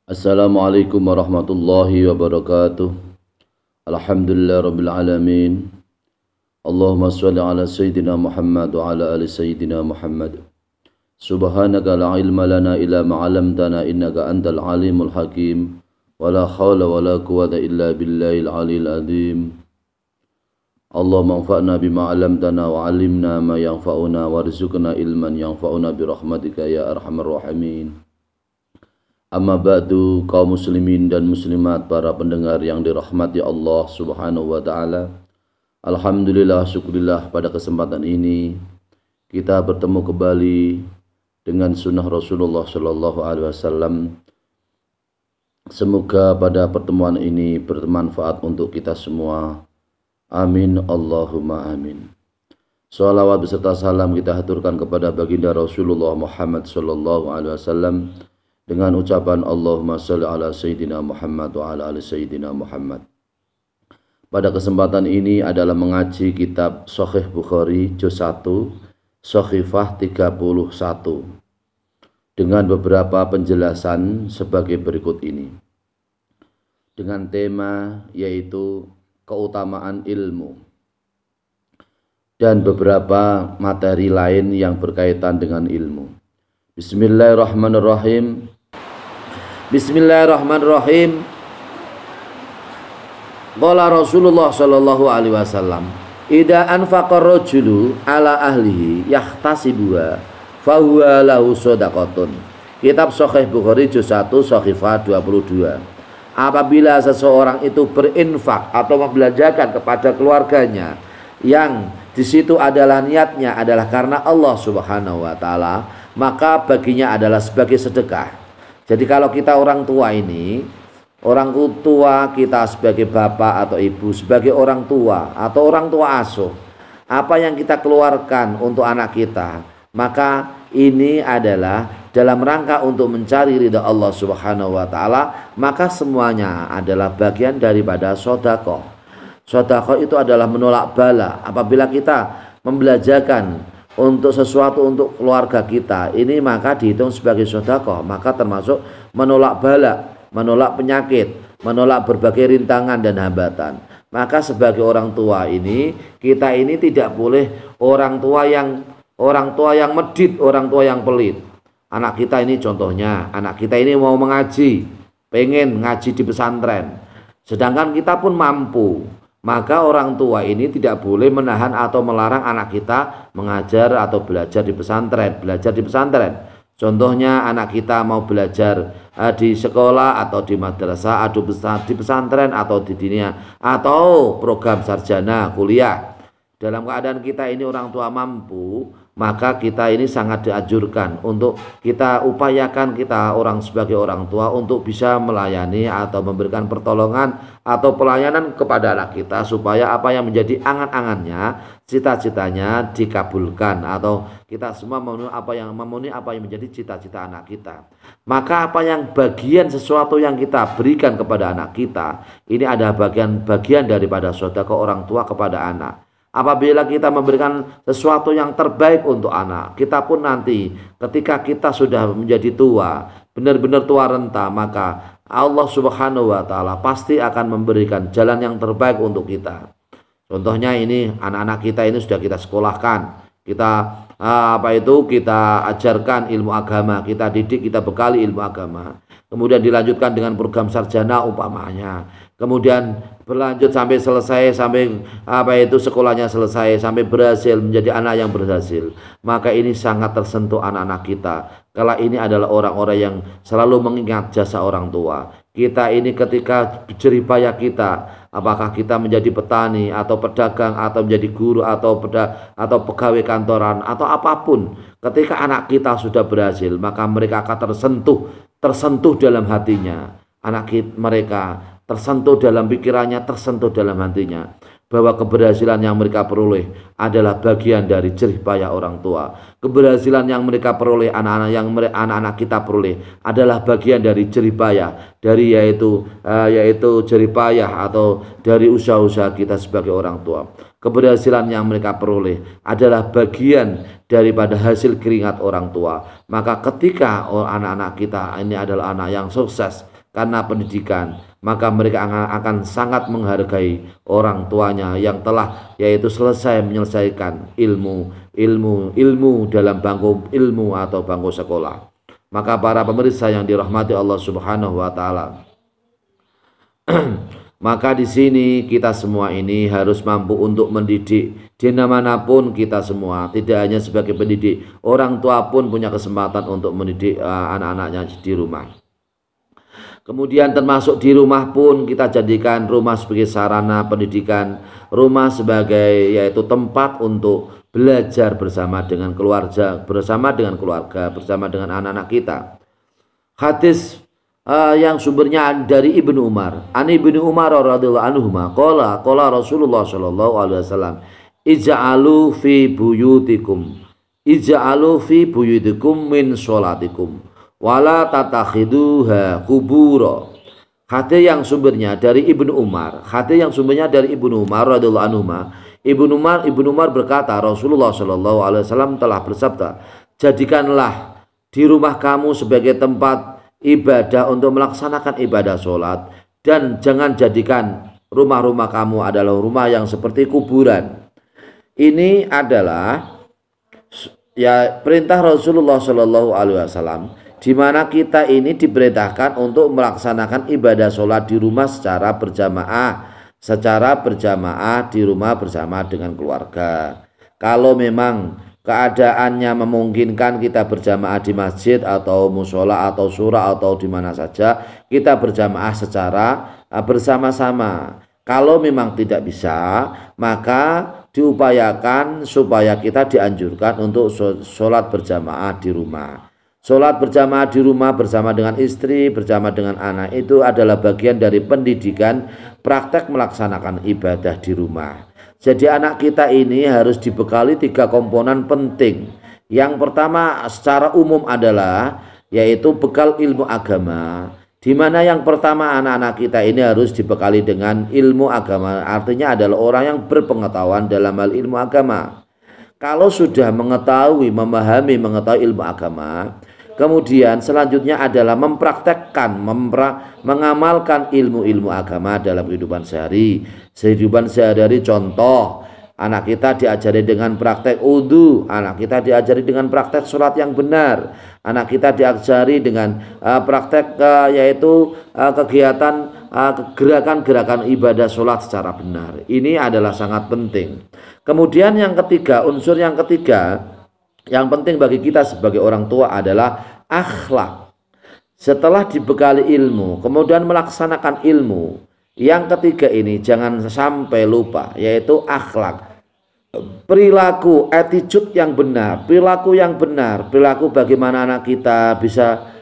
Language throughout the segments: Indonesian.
Assalamualaikum warahmatullahi wabarakatuh. Alhamdulillah rabbil alamin. Allahumma shalli ala sayyidina Muhammad wa ala ali sayyidina Muhammad. Subhanaka la ilma lana illa ma 'allamtana innaka antal alimul hakim. Wa la haula wa la quwwata illa billahil aliyil azim. Allahumma anfa'na bima 'allamtana wa 'allimna ma yanfa'una warzuqna ilman yanfa'una bi rahmatika ya arhamar rahimin. Amma ba'du, kaum muslimin dan muslimat, para pendengar yang dirahmati Allah Subhanahu wa taala. Alhamdulillah, syukurillah, pada kesempatan ini kita bertemu kembali dengan sunnah Rasulullah sallallahu alaihi wasallam. Semoga pada pertemuan ini bermanfaat untuk kita semua. Amin Allahumma amin. Shalawat beserta salam kita haturkan kepada baginda Rasulullah Muhammad sallallahu alaihi wasallam dengan ucapan Allahumma shalli ala sayyidina Muhammad wa ala ali sayyidina Muhammad. Pada kesempatan ini adalah mengaji kitab Sahih Bukhari juz 1 Shahifah 31 dengan beberapa penjelasan sebagai berikut ini. Dengan tema yaitu keutamaan ilmu dan beberapa materi lain yang berkaitan dengan ilmu. Bismillahirrahmanirrahim. Bismillahirrahmanirrahim. Qala Rasulullah sallallahu alaihi wasallam, "Idza anfaqa rajulu ala ahlihi yahtasibuha fa huwa lahu shadaqatun." Kitab Sahih Bukhari juz 1 Shahifah 22. Apabila seseorang itu berinfak atau membelanjakan kepada keluarganya yang di situ adalah niatnya adalah karena Allah Subhanahu wa taala, maka baginya adalah sebagai sedekah. Jadi kalau kita orang tua ini, orang tua kita sebagai bapak atau ibu, sebagai orang tua atau orang tua asuh, apa yang kita keluarkan untuk anak kita, maka ini adalah dalam rangka untuk mencari ridha Allah Subhanahu wa taala, maka semuanya adalah bagian daripada sedekah. Sedekah itu adalah menolak bala. Apabila kita membelanjakan untuk sesuatu untuk keluarga kita, ini maka dihitung sebagai sedekah, maka termasuk menolak bala, menolak penyakit, menolak berbagai rintangan dan hambatan. Maka sebagai orang tua ini, kita ini tidak boleh orang tua yang medit, orang tua yang pelit. Anak kita ini contohnya, anak kita ini mau mengaji, pengen ngaji di pesantren, sedangkan kita pun mampu, maka orang tua ini tidak boleh menahan atau melarang anak kita mengajar atau belajar di pesantren. Contohnya anak kita mau belajar di sekolah atau di madrasah, atau di pesantren atau di dinia atau program sarjana kuliah. Dalam keadaan kita ini orang tua mampu, maka kita ini sangat dianjurkan untuk kita upayakan, kita sebagai orang tua untuk bisa melayani atau memberikan pertolongan atau pelayanan kepada anak kita, supaya apa yang menjadi angan-angannya, cita-citanya dikabulkan, atau kita semua memenuhi apa yang menjadi cita-cita anak kita. Maka apa yang bagian sesuatu yang kita berikan kepada anak kita, ini ada bagian daripada sedekah orang tua kepada anak. Apabila kita memberikan sesuatu yang terbaik untuk anak, kita pun nanti ketika kita sudah menjadi tua, benar-benar tua renta, maka Allah Subhanahu wa taala pasti akan memberikan jalan yang terbaik untuk kita. Contohnya ini, anak-anak kita ini sudah kita sekolahkan, kita kita ajarkan ilmu agama, kita didik, kita bekali ilmu agama. Kemudian dilanjutkan dengan program sarjana umpamanya. Kemudian berlanjut sampai selesai, sampai sekolahnya selesai, sampai berhasil menjadi anak yang berhasil. Maka ini sangat tersentuh anak-anak kita. Kalau ini adalah orang-orang yang selalu mengingat jasa orang tua. Kita ini ketika jerih payah kita, apakah kita menjadi petani atau pedagang atau menjadi guru atau pegawai kantoran atau apapun, ketika anak kita sudah berhasil, maka mereka akan tersentuh dalam hatinya. Mereka tersentuh dalam pikirannya, tersentuh dalam hatinya, bahwa keberhasilan yang mereka peroleh adalah bagian dari jerih payah orang tua. Keberhasilan yang mereka peroleh, anak-anak kita peroleh, adalah bagian dari jerih payah, yaitu jerih payah atau dari usaha-usaha kita sebagai orang tua. Keberhasilan yang mereka peroleh adalah bagian daripada hasil keringat orang tua. Maka ketika anak-anak kita ini adalah anak yang sukses, karena pendidikan, maka mereka akan sangat menghargai orang tuanya yang telah yaitu selesai menyelesaikan ilmu dalam bangku ilmu atau bangku sekolah. Maka para pemirsa yang dirahmati Allah Subhanahu wa taala, maka di sini kita semua ini harus mampu untuk mendidik di manapun kita semua, tidak hanya sebagai pendidik, orang tua pun punya kesempatan untuk mendidik anak-anaknya di rumah. Kemudian termasuk di rumah pun kita jadikan rumah sebagai sarana pendidikan, rumah sebagai yaitu tempat untuk belajar bersama dengan keluarga, bersama dengan anak-anak kita. Hadis yang sumbernya dari Ibnu Umar. Ibnu Umar radhiyallahu anhu qala Rasulullah sallallahu alaihi wasallam, ij'alu fi buyutikum min sholatikum wala tatakhiduha kubura. Hadis yang sumbernya dari Ibnu Umar. Radhiyallahu anhu. Ibnu Umar berkata, Rasulullah sallallahu alaihi wasallam telah bersabda, jadikanlah di rumah kamu sebagai tempat ibadah untuk melaksanakan ibadah sholat, dan jangan jadikan rumah-rumah kamu adalah rumah yang seperti kuburan. Ini adalah ya perintah Rasulullah Shallallahu Alaihi Wasallam, di mana kita ini diperintahkan untuk melaksanakan ibadah sholat di rumah secara berjamaah di rumah bersama dengan keluarga. Kalau memang keadaannya memungkinkan kita berjamaah di masjid atau musola atau surah atau di mana saja, kita berjamaah secara bersama-sama. Kalau memang tidak bisa, maka diupayakan supaya kita dianjurkan untuk sholat berjamaah di rumah. Sholat berjamaah di rumah bersama dengan istri, bersama dengan anak, itu adalah bagian dari pendidikan praktek melaksanakan ibadah di rumah. Jadi anak kita ini harus dibekali 3 komponen penting. Yang pertama secara umum adalah yaitu bekal ilmu agama, di mana yang pertama anak-anak kita ini harus dibekali dengan ilmu agama, artinya adalah orang yang berpengetahuan dalam hal ilmu agama. Kalau sudah mengetahui ilmu agama, kemudian selanjutnya adalah mempraktekkan, mengamalkan ilmu-ilmu agama dalam kehidupan sehari-hari. Contoh, anak kita diajari dengan praktek wudu, anak kita diajari dengan praktek sholat yang benar, anak kita diajari dengan praktek yaitu kegiatan gerakan-gerakan ibadah sholat secara benar. Ini adalah sangat penting. Kemudian yang ketiga, unsur yang ketiga yang penting bagi kita sebagai orang tua adalah akhlak. Setelah dibekali ilmu, kemudian melaksanakan ilmu, yang ketiga ini jangan sampai lupa, yaitu akhlak. Perilaku, attitude yang benar, perilaku bagaimana anak kita bisa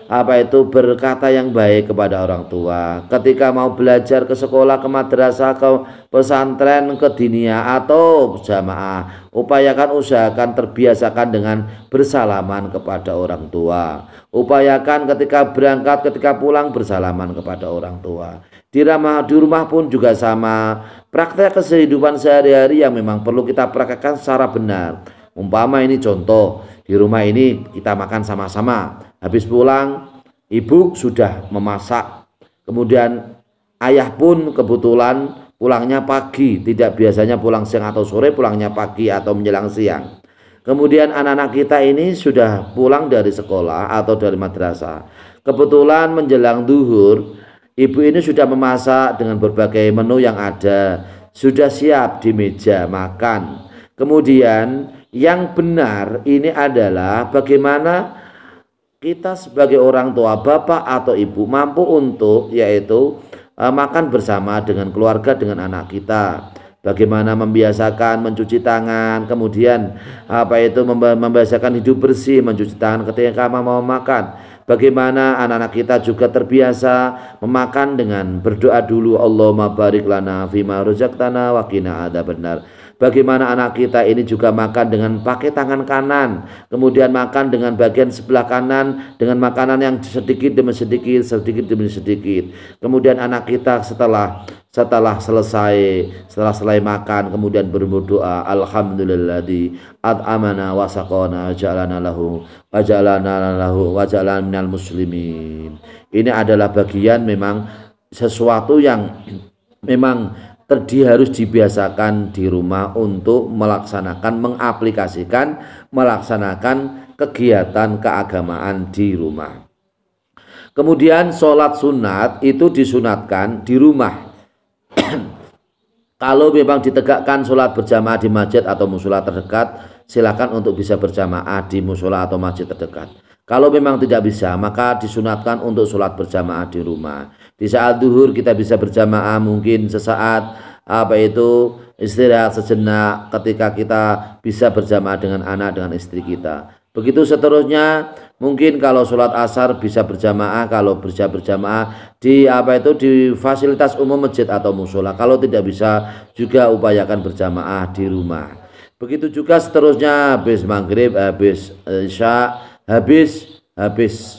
berkata yang baik kepada orang tua ketika mau belajar ke sekolah, ke madrasah, ke pesantren, ke diniyah atau jamaah. Usahakan terbiasakan dengan bersalaman kepada orang tua. Upayakan ketika berangkat, ketika pulang bersalaman kepada orang tua. Di rumah pun juga sama. Praktek kehidupan sehari-hari yang memang perlu kita praktekkan secara benar. Umpama ini contoh, di rumah ini kita makan sama-sama. Habis pulang, ibu sudah memasak. Kemudian ayah pun kebetulan pulangnya pagi, tidak biasanya pulang siang atau sore, pulangnya pagi atau menjelang siang. Kemudian anak-anak kita ini sudah pulang dari sekolah atau dari madrasah. Kebetulan menjelang duhur, ibu ini sudah memasak dengan berbagai menu yang ada, sudah siap di meja makan. Kemudian yang benar ini adalah bagaimana kita sebagai orang tua, bapak atau ibu mampu untuk yaitu makan bersama dengan keluarga, dengan anak kita. Bagaimana membiasakan mencuci tangan, kemudian membiasakan hidup bersih, mencuci tangan ketika mau makan. Bagaimana anak-anak kita juga terbiasa memakan dengan berdoa dulu, Allahumma barik lana fima razaqtana wa qina adzabannar. bagaimana anak kita ini juga makan dengan pakai tangan kanan, kemudian makan dengan bagian sebelah kanan dengan makanan yang sedikit demi sedikit, sedikit demi sedikit. Kemudian anak kita setelah selesai makan kemudian berdoa, alhamdulilladzi at'amana wa saqana ja'alana minal muslimin. Ini adalah bagian memang sesuatu yang memang harus dibiasakan di rumah untuk melaksanakan kegiatan keagamaan di rumah. Kemudian sholat sunat itu disunatkan di rumah. Kalau memang ditegakkan sholat berjamaah di masjid atau musola terdekat, silakan untuk bisa berjamaah di musola atau masjid terdekat. Kalau memang tidak bisa, maka disunatkan untuk sholat berjamaah di rumah. Di saat duhur kita bisa berjamaah, mungkin sesaat istirahat sejenak ketika kita bisa berjamaah dengan anak, dengan istri kita. Begitu seterusnya, mungkin kalau sholat asar bisa berjamaah, kalau bisa berjamaah di fasilitas umum masjid atau musola. Kalau tidak bisa juga upayakan berjamaah di rumah. Begitu juga seterusnya, habis maghrib, habis isya, habis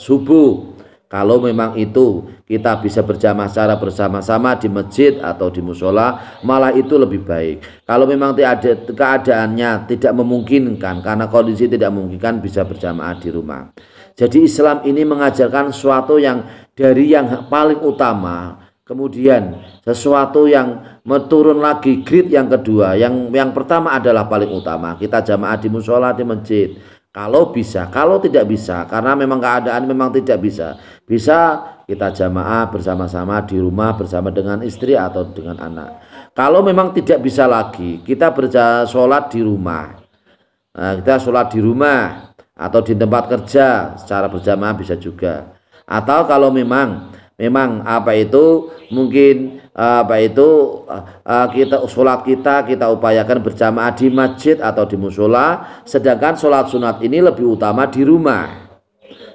subuh. Kalau memang itu kita bisa berjamaah secara bersama-sama di masjid atau di musola, malah itu lebih baik. Kalau memang keadaannya tidak memungkinkan, karena kondisi tidak memungkinkan, bisa berjamaah di rumah. Jadi Islam ini mengajarkan sesuatu yang dari yang paling utama, kemudian sesuatu yang turun lagi, grade yang kedua. Yang pertama adalah paling utama, kita jamaah di musola, di masjid. Kalau bisa, kalau tidak bisa, karena memang keadaan memang tidak bisa, kita jamaah bersama-sama di rumah bersama dengan istri atau dengan anak. Kalau memang tidak bisa lagi, kita sholat di rumah. Nah, kita sholat di rumah atau di tempat kerja secara berjamaah bisa juga. Atau kalau memang kita sholat kita upayakan berjamaah di masjid atau di musola, sedangkan sholat sunat ini lebih utama di rumah.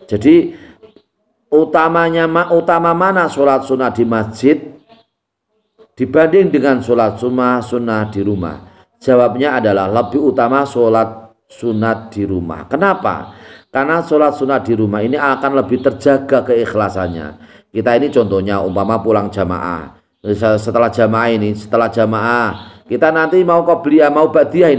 Jadi utama mana sholat sunat di masjid dibanding dengan sholat sunnah di rumah? Jawabnya adalah lebih utama sholat sunat di rumah. Kenapa? Karena sholat sunat di rumah ini akan lebih terjaga keikhlasannya. Kita ini contohnya umpama pulang jamaah, setelah jamaah kita nanti mau qobliyah, mau ba'diyah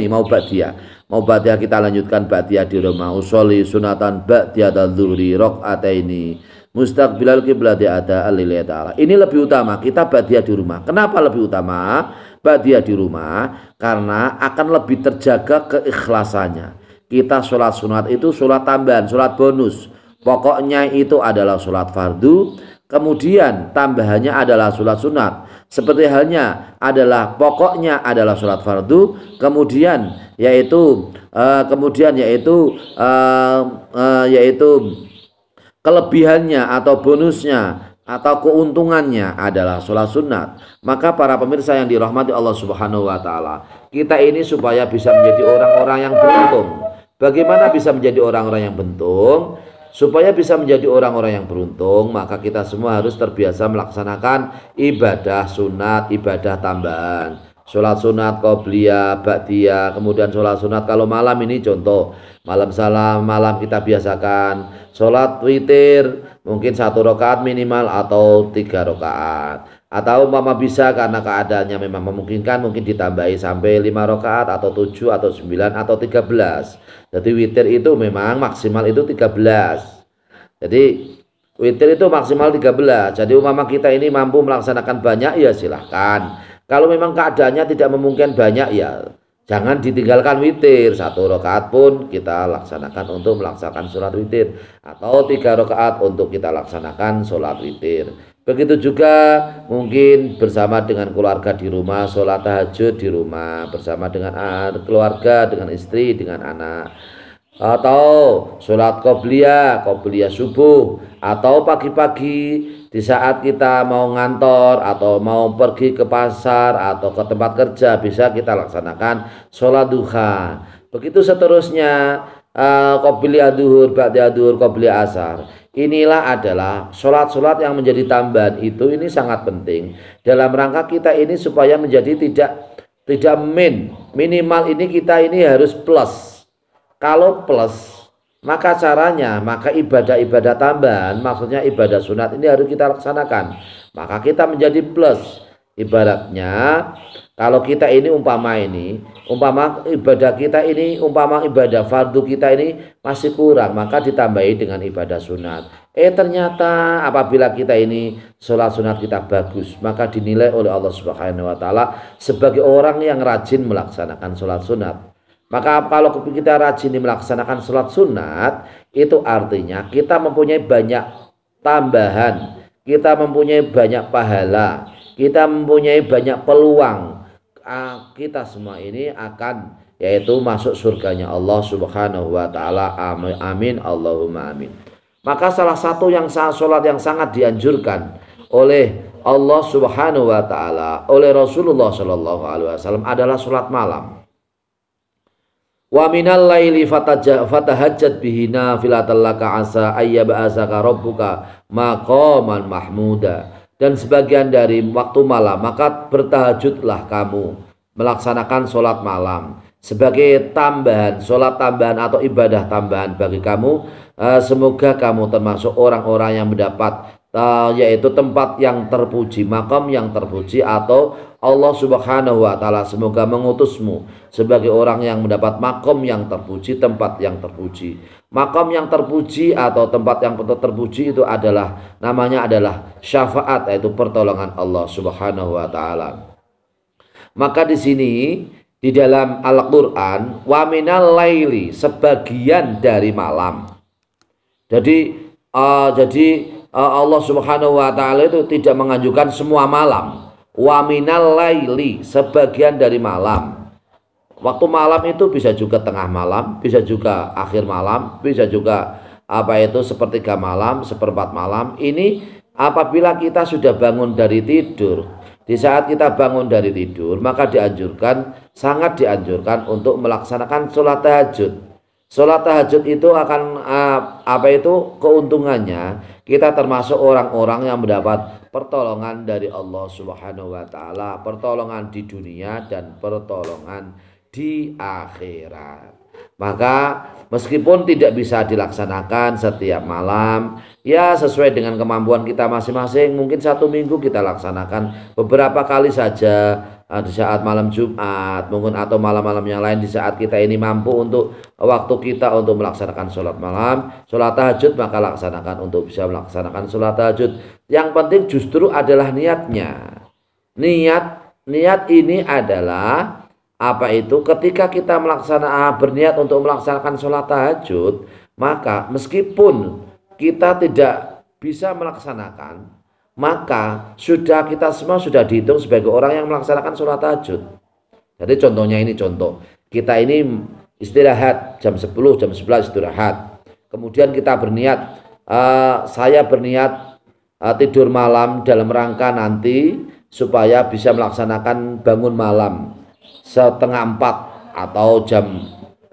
kita lanjutkan ba'diyah di rumah. Usolli sunatan ba'diyatan dzuhri raq'ataini mustaqbilal qiblati ada lillahi ta'ala. Ini lebih utama kita ba'diyah di rumah. Kenapa lebih utama ba'diyah di rumah? Karena akan lebih terjaga keikhlasannya. Kita sholat sunat itu sholat tambahan, sholat bonus. Pokoknya itu adalah sholat fardu. Kemudian tambahannya adalah sholat sunat. Seperti halnya adalah pokoknya adalah sholat fardu. Kemudian yaitu kelebihannya atau bonusnya atau keuntungannya adalah sholat sunat. Maka para pemirsa yang dirahmati Allah Subhanahu wa Ta'ala, kita ini supaya bisa menjadi orang-orang yang beruntung. Bagaimana bisa menjadi orang-orang yang beruntung? Supaya bisa menjadi orang-orang yang beruntung, maka kita semua harus terbiasa melaksanakan ibadah sunat, ibadah tambahan. Sholat sunat, qobliyah, ba'diyah, kemudian sholat sunat kalau malam ini contoh. Malam kita biasakan sholat witir, mungkin 1 rakaat minimal atau 3 rakaat. Atau mama bisa karena keadaannya memang memungkinkan, mungkin ditambahi sampai 5 rakaat atau 7 atau 9 atau 13. Jadi witir itu memang maksimal itu 13. Jadi witir itu maksimal 13. Jadi umpama kita ini mampu melaksanakan banyak, ya silahkan. Kalau memang keadaannya tidak memungkinkan banyak, ya jangan ditinggalkan witir. 1 rakaat pun kita laksanakan untuk melaksanakan sholat witir, atau 3 rakaat untuk kita laksanakan sholat witir. Begitu juga mungkin bersama dengan keluarga di rumah, sholat tahajud di rumah bersama dengan keluarga, dengan istri, dengan anak. Atau sholat qobliyah subuh, atau pagi-pagi di saat kita mau ngantor atau mau pergi ke pasar atau ke tempat kerja, bisa kita laksanakan sholat duha. Begitu seterusnya, qobliyah duhur, ba'diyah duhur, qobliyah asar. Inilah adalah sholat-sholat yang menjadi tambahan. Ini sangat penting dalam rangka kita ini supaya menjadi tidak tidak minimal ini kita ini harus plus. Kalau plus, maka caranya, maka ibadah-ibadah tambahan, maksudnya ibadah sunat ini harus kita laksanakan. Maka kita menjadi plus. Ibaratnya kalau kita ini umpama ibadah kita ini, umpama ibadah fardu kita ini masih kurang, maka ditambahi dengan ibadah sunat. Ternyata apabila kita ini sholat sunat kita bagus, maka dinilai oleh Allah Subhanahu wa taala sebagai orang yang rajin melaksanakan sholat sunat. Maka kalau kita rajin melaksanakan sholat sunat, itu artinya kita mempunyai banyak tambahan, kita mempunyai banyak pahala, kita mempunyai banyak peluang. Kita semua ini akan yaitu masuk surganya Allah Subhanahu wa taala. Amin Allahumma amin. Maka salah satu yang sholat yang sangat dianjurkan oleh Allah Subhanahu wa taala, oleh Rasulullah sallallahu alaihi wasallam adalah sholat malam. Wa minal laili fatahajjat bihi nafilatan laka asa ayyab'asaka rabbuka maqaman mahmuda. Dan sebagian dari waktu malam maka bertahajudlah kamu melaksanakan sholat malam sebagai tambahan, sholat tambahan atau ibadah tambahan bagi kamu. Semoga kamu termasuk orang-orang yang mendapat yaitu tempat yang terpuji, makam yang terpuji, atau Allah Subhanahu wa taala semoga mengutusmu sebagai orang yang mendapat makam yang terpuji, tempat yang terpuji. Makam yang terpuji atau tempat yang terpuji itu adalah namanya adalah syafaat, yaitu pertolongan Allah Subhanahu wa taala. Maka di sini di dalam Al-Qur'an wa minal laili, sebagian dari malam. Jadi Allah Subhanahu wa taala itu tidak menganjurkan semua malam. Wa minal laili, sebagian dari malam. Waktu malam itu bisa juga tengah malam, bisa juga akhir malam, bisa juga sepertiga malam, seperempat malam. Ini apabila kita sudah bangun dari tidur. Di saat kita bangun dari tidur, maka sangat dianjurkan untuk melaksanakan sholat tahajud. Sholat tahajud itu akan keuntungannya kita termasuk orang-orang yang mendapat pertolongan dari Allah Subhanahu wa taala, pertolongan di dunia dan pertolongan di akhirat. Maka meskipun tidak bisa dilaksanakan setiap malam, ya sesuai dengan kemampuan kita masing-masing, mungkin 1 minggu kita laksanakan beberapa kali saja di saat malam Jumat mungkin, atau malam-malam yang lain di saat kita ini mampu untuk waktu kita untuk melaksanakan sholat malam, sholat tahajud, maka laksanakan untuk bisa melaksanakan sholat tahajud. Yang penting justru adalah niatnya. Niat ini adalah ketika kita berniat untuk melaksanakan sholat tahajud, maka meskipun kita tidak bisa melaksanakan, maka kita semua sudah dihitung sebagai orang yang melaksanakan sholat tahajud. Jadi contohnya ini, kita ini istirahat jam 10, jam 11 istirahat. Kemudian kita berniat, saya berniat tidur malam dalam rangka nanti supaya bisa melaksanakan bangun malam setengah 4 atau jam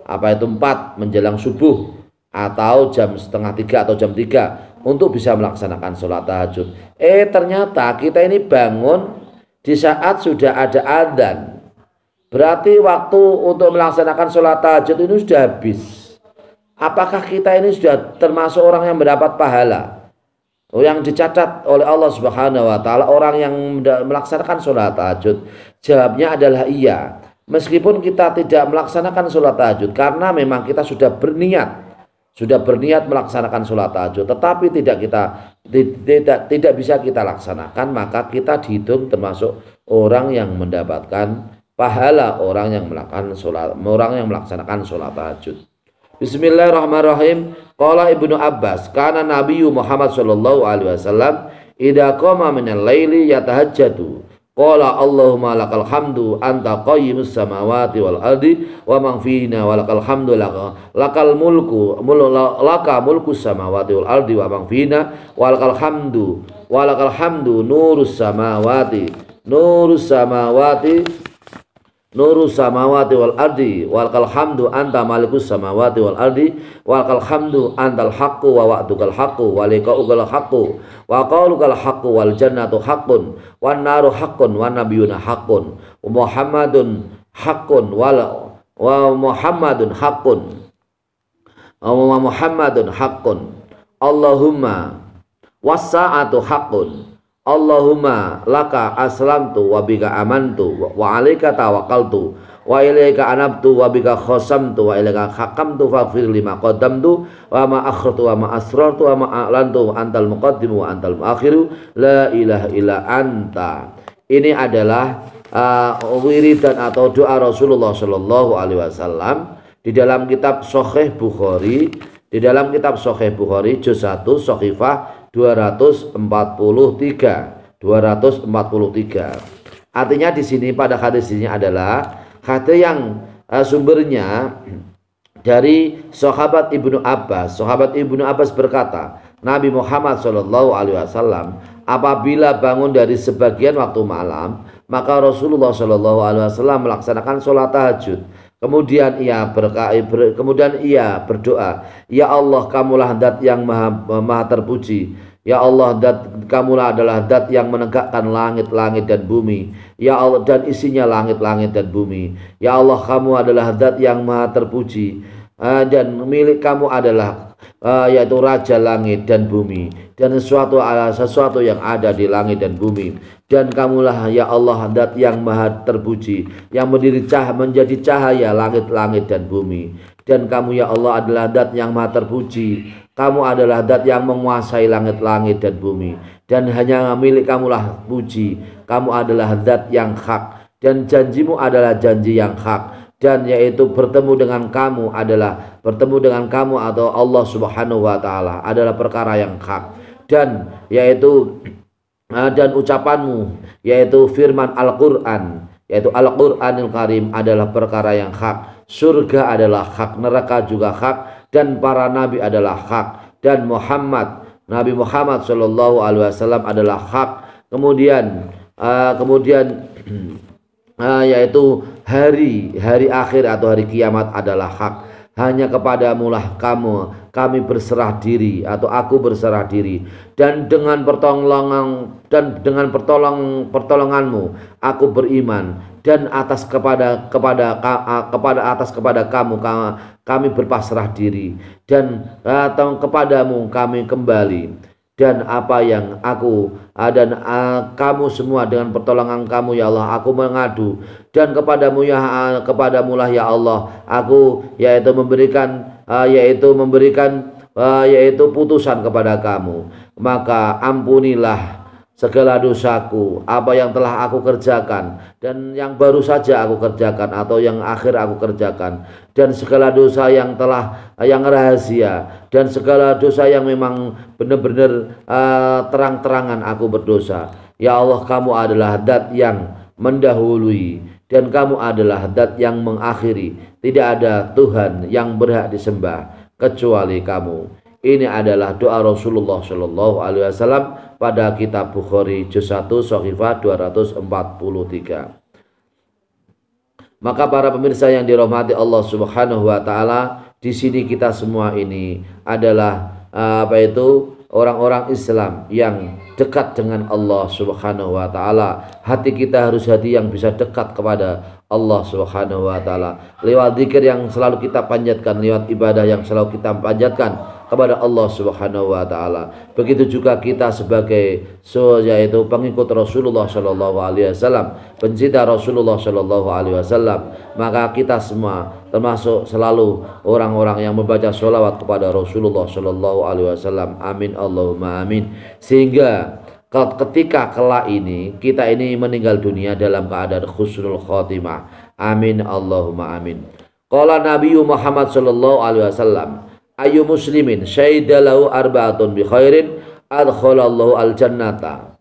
4 menjelang subuh, atau jam setengah 3 atau jam 3 untuk bisa melaksanakan sholat tahajud. Ternyata kita ini bangun di saat sudah ada adzan. Berarti waktu untuk melaksanakan sholat tahajud ini sudah habis. Apakah kita ini sudah termasuk orang yang mendapat pahala, yang dicatat oleh Allah Subhanahu wa taala orang yang melaksanakan sholat tahajud? Jawabnya adalah iya. Meskipun kita tidak melaksanakan sholat tahajud karena memang kita sudah berniat melaksanakan sholat tahajud, tetapi tidak bisa kita laksanakan, maka kita dihitung termasuk orang yang mendapatkan pahala orang yang melaksanakan sholat tahajud. Bismillahirrahmanirrahim. Qala Ibnu Abbas, kana Nabi Muhammad sallallahu alaihi wasallam idza qama minal laili yatahajjadu. Qala Allahumma lakal hamdu anta qayyimus samawati wal ardi wa man fihina wa lakal hamdu lakal mulku laka mulkus samawati wal ardi wa man fihina wa lakal hamdu nurus samawati nuru samawati wal ardi walakal hamdu anta malikus samawati wal ardi walakal hamdu antal haqqu wa wa'dukal haqqu wa liqa'ukal haqqu wa qaulukal haqqu wal jannatu haqqun wan naru haqqun wan nabiyuna haqqun wa muhammadun haqqun wa muhammadun haqqun wa muhammadun haqqun Allahumma was-sa'atu haqqun Allahumma laka aslamtu wa bika amantu wa alaika tawakkaltu wa ilaika anabtu wa bika khosamtu wa ilaika hakamtu faghfir lima qaddamtu wa ma akhratu wa ma asrartu wa ma a'lantu antal muqaddimu wa antal muakhiru la ilaha illa anta. Ini adalah wiridan atau doa Rasulullah Shallallahu Alaihi Wasallam di dalam kitab Sahih Bukhari, di dalam kitab Sahih Bukhari juz 1 Shahifah 243. Artinya di sini pada hadis ini adalah hadis yang sumbernya dari sahabat Ibnu Abbas. Sahabat Ibnu Abbas berkata, Nabi Muhammad SAW apabila bangun dari sebagian waktu malam, maka Rasulullah SAW melaksanakan sholat tahajud. Kemudian ia berdoa, ya Allah, kamulah zat yang maha terpuji. Ya Allah, kamulah adalah zat yang menegakkan langit-langit dan bumi. Ya Allah, dan isinya langit-langit dan bumi. Ya Allah, kamu adalah zat yang maha terpuji. Dan milik kamu adalah yaitu Raja langit dan bumi dan sesuatu yang ada di langit dan bumi. Dan kamulah ya Allah zat yang maha terpuji, yang menjadi cahaya langit-langit dan bumi. Dan kamu ya Allah adalah zat yang maha terpuji, kamu adalah zat yang menguasai langit-langit dan bumi. Dan hanya milik kamulah puji, kamu adalah zat yang hak, dan janjimu adalah janji yang hak. Dan yaitu bertemu dengan kamu atau Allah Subhanahu wa taala adalah perkara yang hak. Dan yaitu dan ucapanmu yaitu firman Al-Qur'an, yaitu Al-Qur'anil Karim adalah perkara yang hak. Surga adalah hak, neraka juga hak, dan para nabi adalah hak, dan Nabi Muhammad sallallahu alaihi wasallam adalah hak. Kemudian yaitu hari akhir atau hari kiamat adalah hak. Hanya kepadamulah kami berserah diri atau aku berserah diri, dan dengan pertolonganmu aku beriman, dan kepada kamu kami berpasrah diri, dan kepadamu kami kembali. Dan apa yang kamu semua dengan pertolongan kamu ya Allah aku mengadu, dan kepadamulah ya Allah aku yaitu memberikan putusan kepada kamu. Maka ampunilah segala dosaku, apa yang telah aku kerjakan dan yang baru saja aku kerjakan atau yang akhir aku kerjakan, dan segala dosa yang rahasia, dan segala dosa yang memang benar-benar terang-terangan aku berdosa. Ya Allah, kamu adalah zat yang mendahului dan kamu adalah zat yang mengakhiri. Tidak ada Tuhan yang berhak disembah kecuali kamu. Ini adalah doa Rasulullah Shallallahu Alaihi Wasallam pada kitab Bukhari juz 1 Shahifah 243. Maka para pemirsa yang dirahmati Allah Subhanahu Wa Taala, di sini kita semua ini adalah orang-orang Islam yang dekat dengan Allah Subhanahu Wa Taala. Hati kita harus hati yang bisa dekat kepada Allah Subhanahu Wa Taala lewat zikir yang selalu kita panjatkan, lewat ibadah yang selalu kita panjatkan kepada Allah Subhanahu Wa Taala. Begitu juga kita sebagai yaitu pengikut Rasulullah Shallallahu Alaihi Wasallam, pencinta Rasulullah Shallallahu Alaihi Wasallam, maka kita semua termasuk selalu orang-orang yang membaca sholawat kepada Rasulullah Shallallahu Alaihi Wasallam. Amin Allahumma amin. Sehingga ketika kelak ini kita ini meninggal dunia dalam keadaan husnul khotimah. Amin Allahumma amin. Qala Nabi Muhammad sallallahu alaihi wasallam, ayu muslimin syahida lahu arba'atun bi khairin adkhalallahu al-jannata.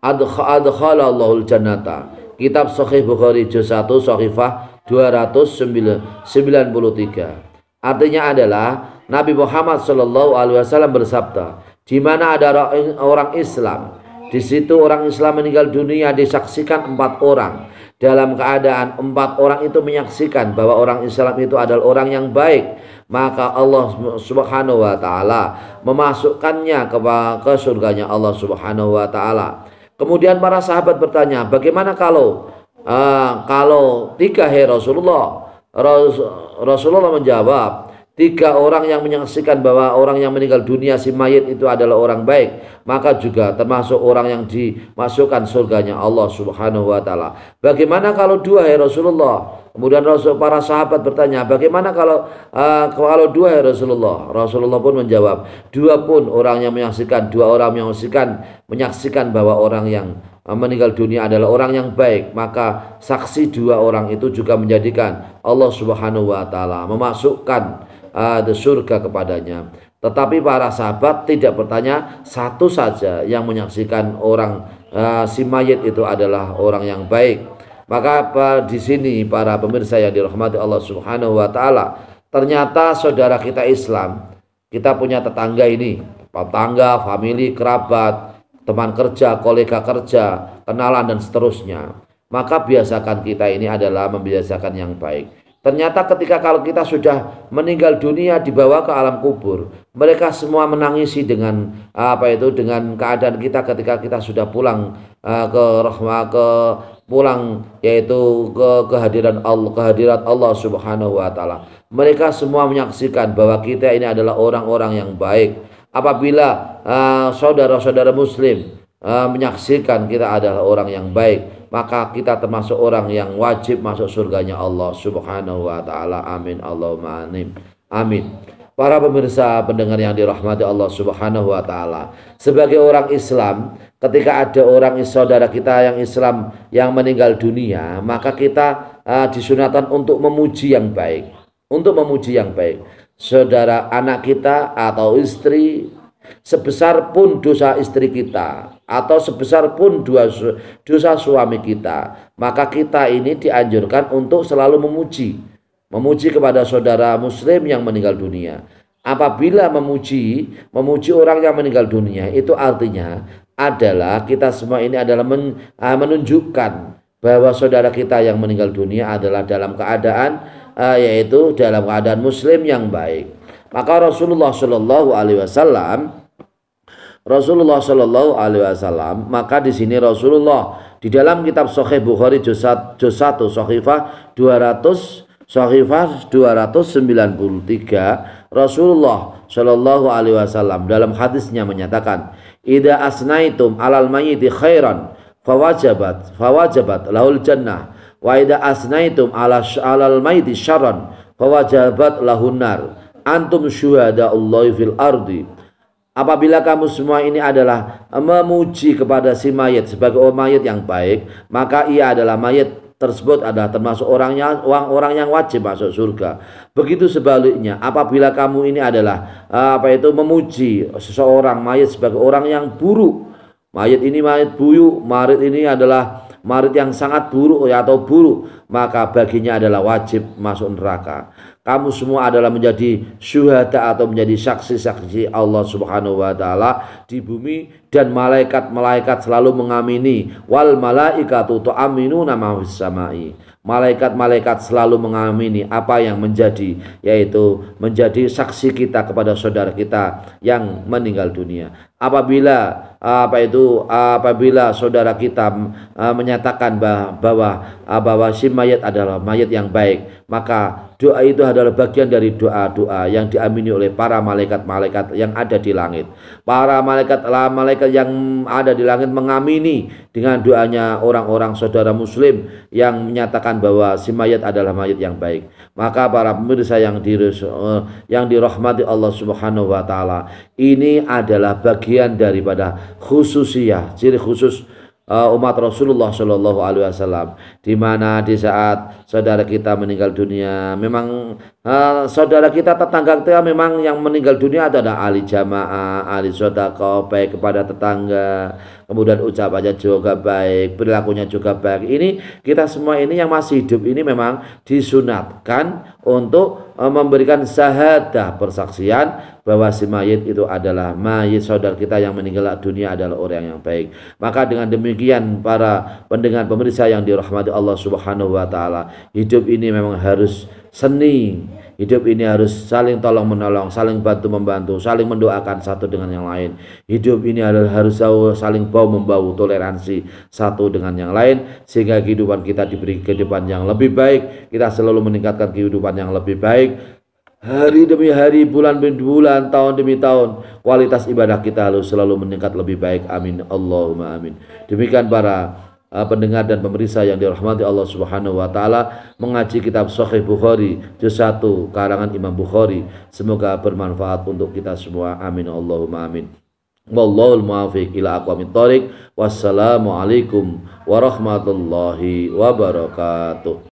Adkhalallahu al-jannata. Kitab Sahih Bukhari juz 1 Shahifah 293. Artinya adalah Nabi Muhammad sallallahu alaihi wasallam bersabda, di mana ada orang Islam Di situ orang Islam meninggal dunia disaksikan 4 orang. Dalam keadaan 4 orang itu menyaksikan bahwa orang Islam itu adalah orang yang baik, maka Allah Subhanahu wa taala memasukkannya ke surganya Allah Subhanahu wa taala. Kemudian para sahabat bertanya, bagaimana kalau 3 hai Rasulullah? Rasulullah menjawab, 3 orang yang menyaksikan bahwa orang yang meninggal dunia si mayit itu adalah orang baik, maka juga termasuk orang yang dimasukkan surganya Allah Subhanahu wa taala. Bagaimana kalau 2 hai Rasulullah? Kemudian para sahabat bertanya, bagaimana kalau 2 hai Rasulullah? Rasulullah pun menjawab, 2 pun orang yang menyaksikan, 2 orang yang menyaksikan bahwa orang yang meninggal dunia adalah orang yang baik, maka saksi 2 orang itu juga menjadikan Allah Subhanahu wa taala memasukkan surga kepadanya. Tetapi para sahabat tidak bertanya, 1 saja yang menyaksikan orang si mayit itu adalah orang yang baik. Maka di sini para pemirsa yang dirahmati Allah Subhanahu wa taala, ternyata saudara kita Islam, kita punya tetangga ini, tetangga, famili, kerabat, teman kerja, kolega kerja, kenalan dan seterusnya. Maka biasakan kita ini adalah membiasakan yang baik. Ternyata ketika kalau kita sudah meninggal dunia dibawa ke alam kubur, mereka semua menangisi dengan dengan keadaan kita ketika kita sudah pulang yaitu ke kehadiran Allah Subhanahu wa taala. Mereka semua menyaksikan bahwa kita ini adalah orang-orang yang baik. Apabila saudara-saudara muslim menyaksikan kita adalah orang yang baik, maka kita termasuk orang yang wajib masuk surganya Allah Subhanahu wa taala. Amin Allahumma amin. Para pemirsa pendengar yang dirahmati Allah Subhanahu wa taala, sebagai orang Islam, ketika ada orang saudara kita yang Islam yang meninggal dunia, maka kita disunahkan untuk memuji yang baik. Untuk memuji yang baik. Saudara anak kita atau istri, sebesar pun dosa istri kita atau sebesar pun dosa suami kita, maka kita ini dianjurkan untuk selalu memuji kepada saudara muslim yang meninggal dunia. Apabila memuji orang yang meninggal dunia, itu artinya adalah kita semua ini adalah menunjukkan bahwa saudara kita yang meninggal dunia adalah dalam keadaan yaitu dalam keadaan muslim yang baik. Maka Rasulullah Shallallahu Alaihi Wasallam, maka di sini Rasulullah di dalam kitab Sahih Bukhari juz 1 Sahifah 293, Rasulullah Shallallahu Alaihi Wasallam dalam hadisnya menyatakan, idza asnaitum alal mayyiti khairan fawajabat lahul jannah, wa idza asnaitum alal mayyiti syarran fawajabat lahun nar, antum syuhada'ullahi fil ardi. Apabila kamu semua ini adalah memuji kepada si mayit sebagai mayit yang baik, maka ia adalah mayit tersebut adalah termasuk orang yang wajib masuk surga. Begitu sebaliknya, apabila kamu ini adalah memuji seseorang mayit sebagai orang yang buruk, mayit ini mayit buyuk, mayit ini adalah mayit yang sangat buruk atau buruk, maka baginya adalah wajib masuk neraka. Kamu semua adalah menjadi syuhada atau menjadi saksi-saksi Allah Subhanahu wa taala di bumi, dan malaikat-malaikat selalu mengamini, wal malaikatu tu'minuna ma fis samai. Malaikat-malaikat selalu mengamini apa yang menjadi menjadi saksi kita kepada saudara kita yang meninggal dunia. Apabila saudara kita menyatakan bahwa si mayat adalah mayat yang baik, maka doa itu adalah bagian dari doa-doa yang diamini oleh para malaikat-malaikat yang ada di langit. Para malaikat yang ada di langit mengamini dengan doanya orang-orang saudara muslim yang menyatakan bahwa si mayat adalah mayat yang baik. Maka para pemirsa yang dirahmati Allah Subhanahu wa taala, ini adalah bagian daripada khususiyah, ciri khusus umat Rasulullah Shallallahu Alaihi Wasallam, di mana di saat saudara kita meninggal dunia, memang saudara kita, tetangga kita memang yang meninggal dunia adalah ahli jamaah, ahli sedekah, baik kepada tetangga, kemudian ucapannya juga baik, perilakunya juga baik. Ini kita semua ini yang masih hidup ini memang disunatkan untuk memberikan syahadah, persaksian bahwa si mayit itu adalah mayit saudara kita yang meninggal dunia adalah orang yang baik. Maka dengan demikian para pendengar pemirsa yang dirahmati Allah Subhanahu wa taala, hidup ini memang harus seni. Hidup ini harus saling tolong menolong, saling bantu membantu, saling mendoakan satu dengan yang lain. Hidup ini harus saling bau membau, toleransi satu dengan yang lain, sehingga kehidupan kita diberi kehidupan yang lebih baik. Kita selalu meningkatkan kehidupan yang lebih baik. Hari demi hari, bulan demi bulan, tahun demi tahun, kualitas ibadah kita harus selalu meningkat lebih baik. Amin Allahumma amin. Demikian para pendengar dan pemirsa yang dirahmati Allah Subhanahu wa taala, mengaji kitab Sahih Bukhari juz 1 karangan Imam Bukhari. Semoga bermanfaat untuk kita semua. Amin Allahumma amin. Wallahul muwaffiq ila aqwamit thoriq. Wassalamualaikum warahmatullahi wabarakatuh.